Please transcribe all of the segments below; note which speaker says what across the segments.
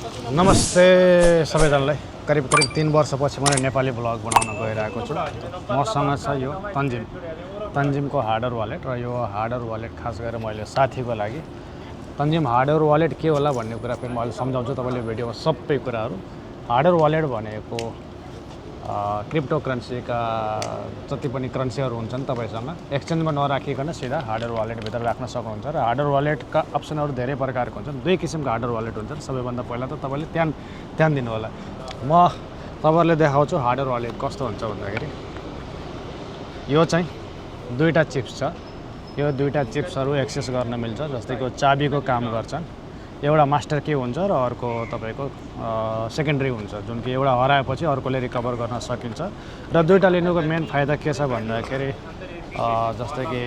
Speaker 1: नमस्ते सबैजनालाई। करिब 3 वर्षपछि मैले नेपाली ब्लग बनाउन गइरहेको छु। मसँग छ यो तन्जिमको हार्डवेयर वालेट र यो हार्डवेयर वालेट खास गरेर मैले साथीको लागि तन्जिम हार्डवेयर वालेट के होला भन्ने कुरा पनि म अहिले सम्झाउँछु तपाईले भिडियोमा सबै कुराहरू। हार्डवेयर वालेट भनेको क्रिप्टो करेन्सीका जति पनि करेन्सीहरू हुन्छन् तपाईसँग एक्सचेन्जमा नराखिकन सिधा हार्डवेयर वालेट भित्र राख्न सक्नुहुन्छ र हार्डवेयर वालेटका अप्सनहरू धेरै प्रकारको हुन्छन्। दुई किसिमका हार्डवेयर वालेट हुन्छन्। सबैभन्दा पहिला त तपाईले ध्यान दिनु होला। म तपाईहरुले देखाउँछु हार्डवेयर वालेट कस्तो हुन्छ भन्दाखेरि यो चाहिँ दुईटा चिप्स छ। यो दुईटा चिप्सहरू एक्सेस गर्न मिल्छ, जस्तै कि चाबीको काम गर्छन्। एउटा मास्टर की हुन्छ र अर्को तपाईको सेकेन्डरी हुन्छ, जुन कि एउटा हराएपछि अर्कोले रिकभर गर्न सकिन्छ। र दुईटा लिनुको मेन फाइदा के छ भन्दाखेरि जस्तै कि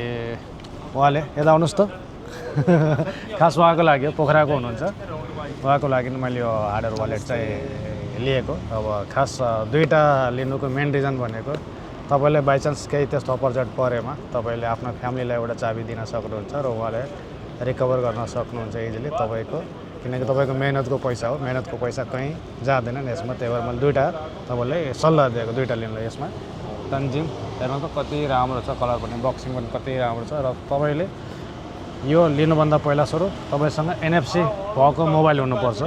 Speaker 1: उहाँले यता आउनुस् त खास उहाँको लागि हो, पोखराको हुनुहुन्छ, उहाँको लागि मैले यो हार्डवेयर वालेट चाहिँ लिएको। अब खास दुईटा लिनुको मेन रिजन भनेको तपाईले बाइ चान्स केही त्यस्तो अपरचट परेमा तपाईले आफ्नो फ्यामिलीलाई एउटा चाबी दिन सक्नुहुन्छ र उहाँले रिकभर गर्न सक्नुहुन्छ इजिली तपाईको, किनकि तपाईको मेहनतको पैसा हो। मेहनतको पैसा कहीँ जाँदैन यसमा। त्यही भएर मैले दुईटा तपाईलाई सल्लाह दिएको, दुईटा लिनुलाई। यसमा तन्जिम हेर्नु त कति राम्रो छ, कलर पनि, बक्सिङ पनि कति राम्रो छ। र तपाईले यो लिनुभन्दा पहिला सुरु तपाईसँग एनएफसी भएको मोबाइल हुनुपर्छ।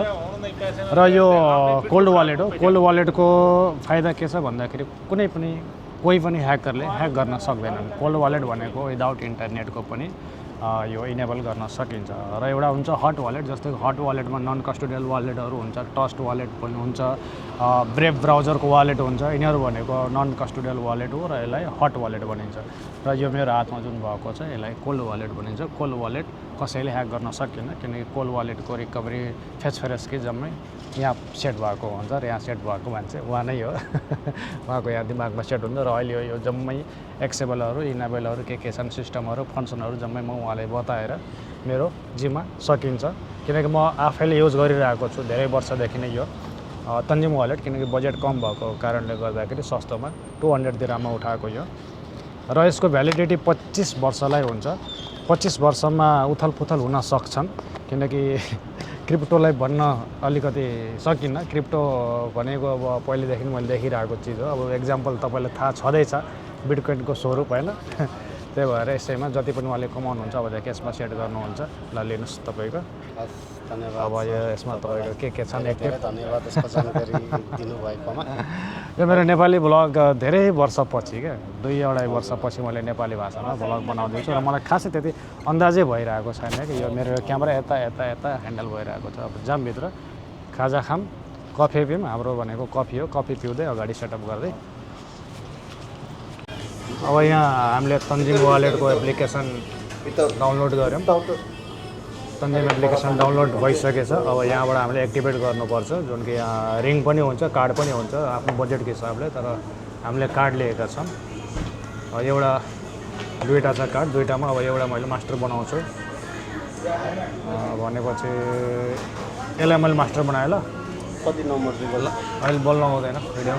Speaker 1: र यो कोल्ड वालेट हो। कोल्ड वालेटको फाइदा के छ भन्दाखेरि कोही पनि ह्याकरले ह्याक गर्न सक्दैनन्। कोल्ड वालेट भनेको विदाउट इन्टरनेटको पनि यो इनेबल गर्न सकिन्छ। र एउटा हुन्छ हट वालेट, जस्तै हट वालेटमा नन कस्टोडियल वालेटहरू हुन्छ, ट्रस्ट वालेट पनि हुन्छ, ब्रेभ ब्राउजरको वालेट हुन्छ। यिनीहरू भनेको नन कस्टोडियल वालेट हो र यसलाई हट वालेट भनिन्छ। र यो मेरो हातमा जुन भएको छ यसलाई कोल्ड वालेट भनिन्छ। कोल्ड वालेट कसैले ह्याक गर्न सकिन्न, किनकि कोल्ड वालेटको रिकभरी फेसफेरेसकै जम्मै यहाँ सेट भएको हुन्छ र यहाँ सेट भएको मान्छे उहाँ नै हो उहाँको यहाँ दिमागमा सेट हुन्छ। र अहिले यो जम्मै एक्सेबलहरू, इनेबलहरू के छन्, सिस्टमहरू, फङ्सनहरू जम्मै म उहाँलाई बताएर मेरो जिम्मा सकिन्छ। किनकि म आफैले युज गरिरहेको छु धेरै वर्षदेखि नै यो तन्जिम वालेट, किनकि बजेट कम भएको कारणले गर्दाखेरि सस्तोमा 200 दिरहममा उठाएको यो। र यसको भ्यालिडिटी 25 वर्षलाई हुन्छ। 25 वर्षमा उथलपुथल हुन सक्छन्, किनकि क्रिप्टोलाई भन्न अलिकति सकिन्न। क्रिप्टो भनेको अब पहिलेदेखि मैले देखिरहेको चिज हो। अब एक्जाम्पल तपाईँलाई थाहा छँदैछ बिटकोइनको स्वरूप, होइन? त्यही भएर यसैमा जति पनि उहाँले कमाउनुहुन्छ अबदेखि यसमा सेट गर्नुहुन्छ। ल लिनुहोस् तपाईँको।
Speaker 2: धन्यवाद।
Speaker 1: अब यो यसमा तपाईँको के छन् एक्टिभ।
Speaker 2: धन्यवाद यसको जानकारी दिनुभएकोमा।
Speaker 1: यो मेरो नेपाली ब्लग धेरै वर्षपछि क्या 2-2.5 वर्षपछि मैले नेपाली भाषामा ब्लग बनाउँदैछु र मलाई खासै त्यति अन्दाजै भइरहेको छैन कि यो मेरो क्यामेरा यता ह्यान्डल भइरहेको छ। अब जामभित्र खाजा खाम, कफी पिउँ। हाम्रो भनेको कफी हो। कफी पिउँदै अगाडि सेटअप गर्दै अब यहाँ हामीले तन्जिम वालेटको एप्लिकेसन डाउनलोड गऱ्यौँ। तन्जिम एप्लिकेसन डाउनलोड भइसकेछ। अब यहाँबाट हामीले एक्टिभेट गर्नुपर्छ, जुन कि यहाँ रिङ पनि हुन्छ, कार्ड पनि हुन्छ आफ्नो बजेटको हिसाबले। तर हामीले कार्ड लिएका छौँ। दुईवटा छ कार्ड, दुईवटामा अब एउटा मैले मास्टर बनाउँछु। भनेपछि यसलाई मैले मास्टर बनाएँ। ल
Speaker 2: कति नम्बर चाहिँ बोल्ला?
Speaker 1: अहिले बोल्नु आउँदैन भिडियो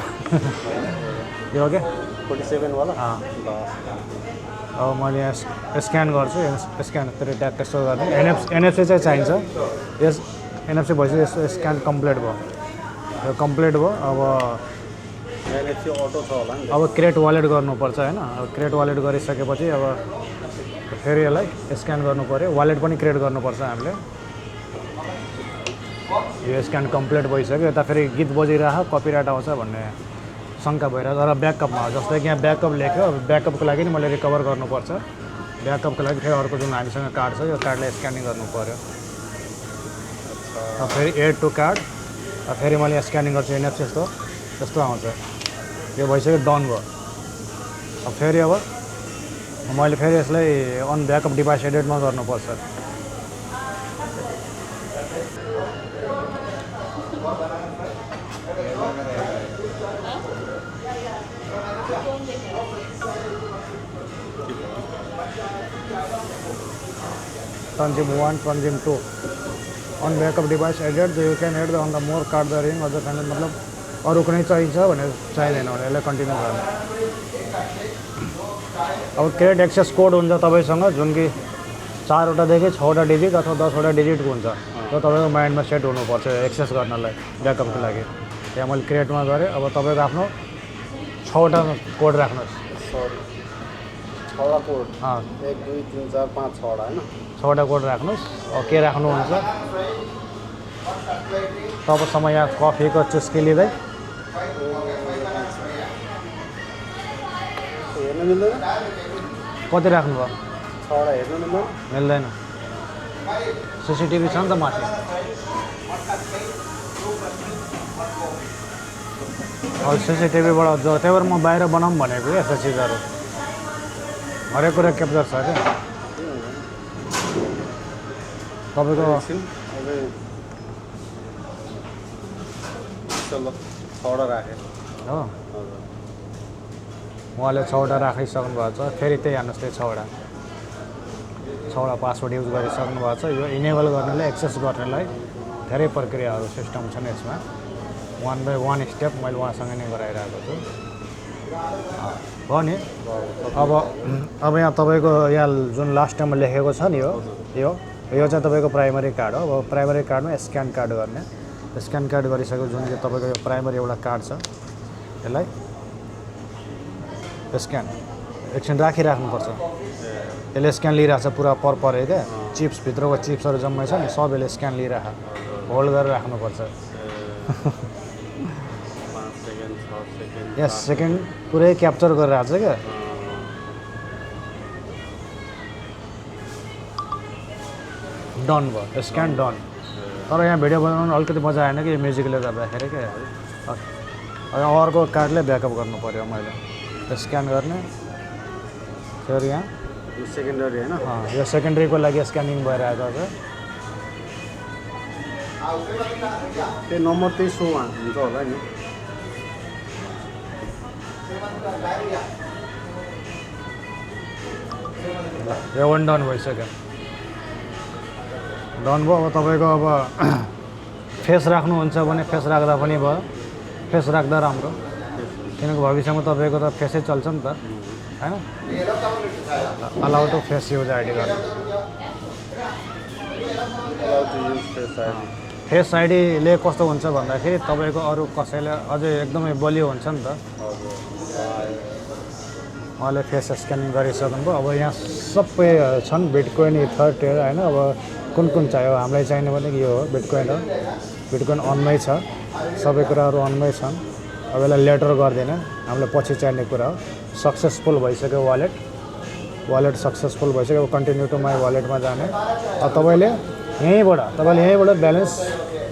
Speaker 1: यो हो क्या
Speaker 2: 47 वाला।
Speaker 1: अब मैले यहाँ स्क्यान गर्छु। स्क्यान फेरि ट्याग त्यस्तो गर्ने एनएफसी चाहिँ चाहिन्छ। यस एनएफसी भएपछि यसो स्क्यान कम्प्लिट भयो। यो कम्प्लिट भयो। अब
Speaker 2: एनएफसी अटो छ होला नि।
Speaker 1: अब क्रिएट वालेट गर्नुपर्छ, होइन? अब क्रिएट वालेट गरिसकेपछि अब फेरि यसलाई स्क्यान गर्नु पऱ्यो। वालेट पनि क्रिएट गर्नुपर्छ हामीले। यो स्क्यान कम्प्लिट भइसक्यो। यता फेरि गीत बजिरहेको कपिराइट आउँछ भन्ने शङ्का भइरहेको। तर ब्याकअपमा जस्तै कि यहाँ ब्याकअप लेख्यो। अब ब्याकअपको लागि नि मैले रिकभर गर्नुपर्छ। ब्याकअपको लागि फेरि अर्को जुन हामीसँग कार्ड छ यो कार्डलाई स्क्यानिङ गर्नु पऱ्यो। फेरि एड टु कार्ड। फेरि मैले स्क्यानिङ गर्छु। एनएफसी त्यस्तो आउँछ। यो भइसक्यो, डन भयो। अब फेरि मैले फेरि यसलाई अन ब्याकअप डिभाइस एडिटमा गर्नुपर्छ। Tangim 1, Tangim 2 on backup device added, you can add on the more card the ring other kind मतलब अरू कुनै चाहिन्छ भने चाहिँदैन भने यसलाई कन्टिन्यू गर्नु। अब क्रेडिट एक्सेस कोड हुन्छ तपाईसँग, जुन कि 4वटादेखि 6वटा डिजिट अथवा 10वटा डिजिटको हुन्छ। त्यो तपाईँको माइन्डमा सेट हुनुपर्छ एक्सेस गर्नलाई ब्याकअपको लागि। त्यहाँ मैले क्रिएटमा गरेँ। अब तपाईँको आफ्नो 6वटा कोड राख्नुहोस्।
Speaker 2: सरी 6वटा कोड
Speaker 1: अँ
Speaker 2: 1 2 3 4 5 6वटा हैन
Speaker 1: 6वटा कोड राख्नुहोस्। अब के राख्नुहुन्छ तबसम्म यहाँ कफीको चुस्की लिँदै
Speaker 2: हेर्न मिल्दैन
Speaker 1: कति राख्नुभयो?
Speaker 2: 6वटा हेर्न मिल्दैन
Speaker 1: मिल्दैन। सिसिटिभी छ नि त माथि। अब सिसिटिभीबाट जो त्यही भएर म बाहिर बनाऊँ भनेको क्या यस्तो चिजहरू हरेक कुरा क्याप्चर छ क्या तपाईँको।
Speaker 2: एकछिन अझै चलो 6वटा राखेँ
Speaker 1: हो
Speaker 2: हजुर
Speaker 1: उहाँले 6वटा राखिसक्नु भएको छ। फेरि त्यही हाल्नुहोस् त्यही 6वटा पासवर्ड युज गरिसक्नु भएको छ। यो इनेबल गर्नलाई एक्सेस गर्नलाई धेरै प्रक्रियाहरू सिस्टम छन् यसमा। 1 बाई 1 स्टेप मैले उहाँसँग नै गराइरहेको छु। हो नि। अब यहाँ तपाईँको यहाँ जुन लास्ट टाइममा लेखेको छ नि यो चाहिँ तपाईँको प्राइमरी कार्ड हो। अब प्राइमरी कार्डमा स्क्यान कार्ड गर्ने। स्क्यान कार्ड गरिसकेको जुन चाहिँ तपाईँको यो प्राइमरी एउटा कार्ड छ यसलाई स्क्यान एकछिन राखिराख्नुपर्छ। यसले स्क्यान लिइरहेको छ पुरा पर क्या चिप्सभित्रको चिप्सहरू जम्मै छ नि सब यसले स्क्यान लिइराख होल्ड गरेर राख्नुपर्छ।
Speaker 2: 5 सेकेन्ड 6 सेकेन्ड
Speaker 1: यस सेकेन्ड पुरै क्याप्चर गरिरहेको छ क्या। डन भयो स्क्यान डन। तर यहाँ भिडियो बनाउनु अलिकति मजा आएन कि म्युजिकले गर्दाखेरि क्या। अर्को कार्डले ब्याकअप गर्नु पऱ्यो मैले स्क्यान गर्ने। फेरि यहाँ
Speaker 2: यो सेकेन्डरी हैन
Speaker 1: यो सेकेन्डरीको लागि स्क्यानिङ भइरहेको छ।
Speaker 2: त्यो नम्बर त्यही सो हुन्छ होला नि
Speaker 1: यो वान डन भइसक्यो। डन भयो। अब तपाईँको अब फेस राख्नुहुन्छ भने फेस राख्दा पनि भयो। फेस राख्दा राम्रो किनकि भविष्यमा तपाईँको त फेसै चल्छ नि त होइन। Allow to face use ID गर्नु। फेस आइडीले कस्तो हुन्छ भन्दाखेरि तपाईँको अरू कसैलाई अझै एकदमै बलियो हुन्छ नि त। उहाँले फेस स्क्यानिङ गरिसक्नुभयो। अब यहाँ सबै छन् बिटकोइन इथर होइन। अब कुन कुन चाहियो हामीलाई चाहिने भनेको यो हो बिटकोइन हो। बिटकोइन अनमै छ सबै कुराहरू अनमै छन्। अब यसलाई लेटर गर्दैन हामीलाई पछि चाहिने कुरा हो। सक्सेसफुल भइसक्यो वालेट सक्सेसफुल भइसक्यो। अब कन्टिन्यू टु माई वालेटमा जाने। अब तपाईँले यहीँबाट ब्यालेन्स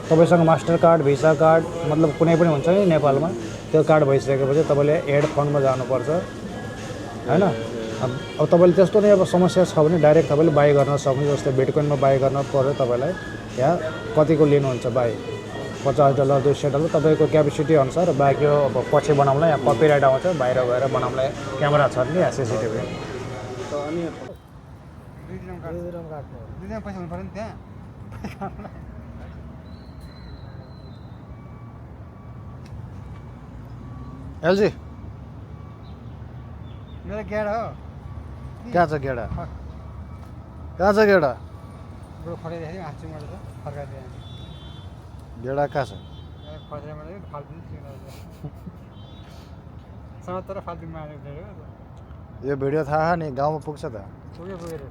Speaker 1: तपाईँसँग मास्टर कार्ड भिसा कार्ड मतलब कुनै पनि हुन्छ नि नेपालमा त्यो कार्ड भइसकेपछि तपाईँले एड फन्डमा जानुपर्छ होइन। अब तपाईँले त्यस्तो नै अब समस्या छ भने डाइरेक्ट तपाईँले बाई गर्न सक्नुहुन्छ। जस्तै बिटकोइनमा बाई गर्न पऱ्यो तपाईँलाई यहाँ कतिको लिनुहुन्छ बाई $50 $200 तपाईँको क्यापेसिटी अनुसार बाँकी अब पछि बनाउँला यहाँ कपिराइट आउँछ बाहिर गएर बनाउँला क्यामेरा छ नि यहाँ सिसिटिभी।
Speaker 2: अनि
Speaker 3: पैसा हुनु पऱ्यो नि त्यहाँ
Speaker 1: एलजी
Speaker 3: मेरो गेडा हो
Speaker 1: कहाँ छ गेडा? कहाँ छ गेडा?
Speaker 3: बरु खटाइदिएको थियो हाँस्छु मैले त फर्काइदिएँ
Speaker 1: गेडा कहाँ छ?
Speaker 3: खटाइ मैले फाल्तु समातर फाल्तु मारेको थियो
Speaker 1: यो भिडियो थाहा नि गाउँमा पुग्छ त
Speaker 3: पुगेर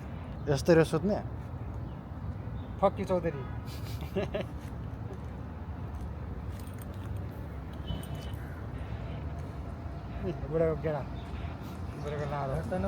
Speaker 1: यस्तै सुत्ने
Speaker 3: फक्की चौधरी बुढाको गेडा बुढाको लाएर तल